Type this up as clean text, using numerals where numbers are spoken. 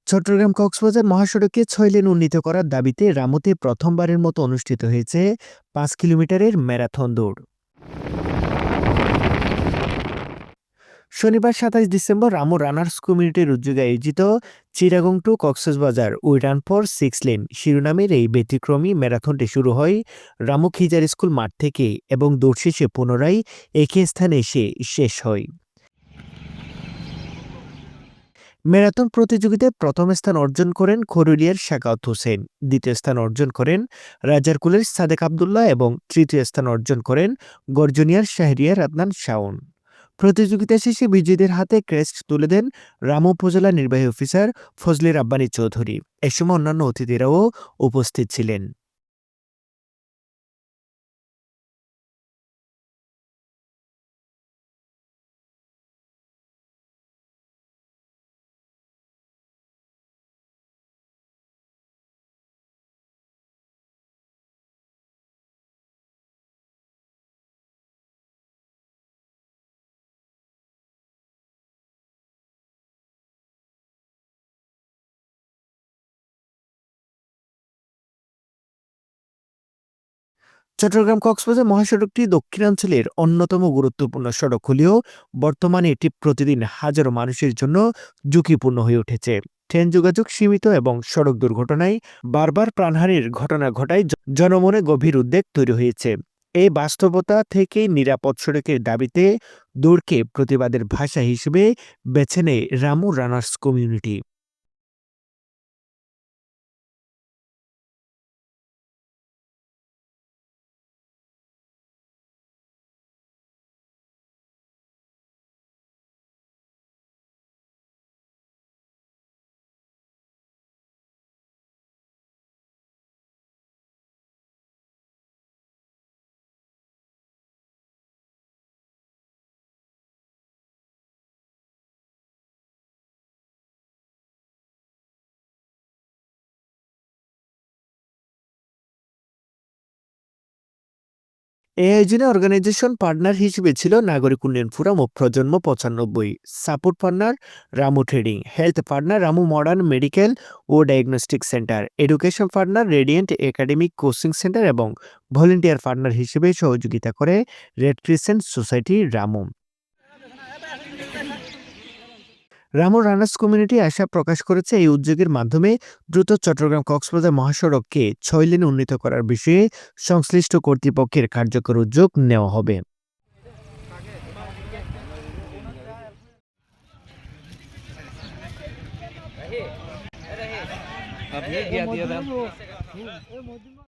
চট্টগ্রাম কক্সবাজার মহাসড়কে ৬ লেন উন্নীত করার দাবিতে রামুতে প্রথমবারের মতো অনুষ্ঠিত হয়েছে ৫ কিলোমিটারের ম্যারাথন দৌড়। শনিবার ২৭ ডিসেম্বর রামু রানার্স কমিউনিটির উদ্যোগে আয়োজিত Chittagong to Cox's Bazar we run for 6 lane শিরোনামের এই ব্যতিক্রমী ম্যারাথনটি শুরু হয় রামু খিজার স্কুল মাঠ থেকে এবং দৌড় শেষে পুনরায় একই স্থানে এসে শেষ হয়। ম্যারাথন প্রতিযোগিতায় প্রথম স্থান অর্জন করেন খরুলিয়ার শাকাওয়াত হোসেন, দ্বিতীয় স্থান অর্জন করেন রাজারকুলের সাদেক আবদুল্লাহ এবং তৃতীয় স্থান অর্জন করেন গর্জনিয়ার শাহরিয়ার আদনান শাওন। প্রতিযোগিতা শেষে বিজয়ীদের হাতে ক্রেস্ট তুলে দেন রামু উপজেলা নির্বাহী অফিসার ফজলে রাব্বানী চৌধুরী। এ সময় অন্যান্য অতিথিরাও উপস্থিত ছিলেন। চট্টগ্রাম কক্সবাজার মহাসড়কটি দক্ষিণাঞ্চলের অন্যতম গুরুত্বপূর্ণ সড়ক হলেও বর্তমানে এটি প্রতিদিন হাজারো মানুষের জন্য ঝুঁকিপূর্ণ হয়ে উঠেছে। ট্রেন যোগাযোগ সীমিত এবং সড়ক দুর্ঘটনায় বারবার প্রাণহানির ঘটনা ঘটায় জনমনে গভীর উদ্বেগ তৈরি হয়েছে। এই বাস্তবতা থেকে নিরাপদ সড়কের দাবিতে দৌড়কে প্রতিবাদের ভাষা হিসেবে বেছে নেয় রামু রানার্স কমিউনিটি। এই আয়োজনে অর্গানাইজেশন পার্টনার হিসেবে ছিল নাগরিক উন্নয়ন ফোরাম ও প্রজন্ম ৯৫, support partner Ramu trading, health partner Ramu modern medical ও diagnostic centre, education partner radiant academic coaching centre এবং ভলেন্টিয়ার পার্টনার হিসেবে সহযোগিতা করে red crescent society Ramu. Ramu runners community আশা প্রকাশ করেছে এই উদ্যোগের মাধ্যমে দ্রুত চট্টগ্রাম কক্সবাজার মহাসড়ককে ৬ লেনে উন্নীত করার বিষয়ে সংশ্লিষ্ট কর্তৃপক্ষের কার্যকর উদ্যোগ নেওয়া হবে। আপনি দিয়া দিয়ে দেন।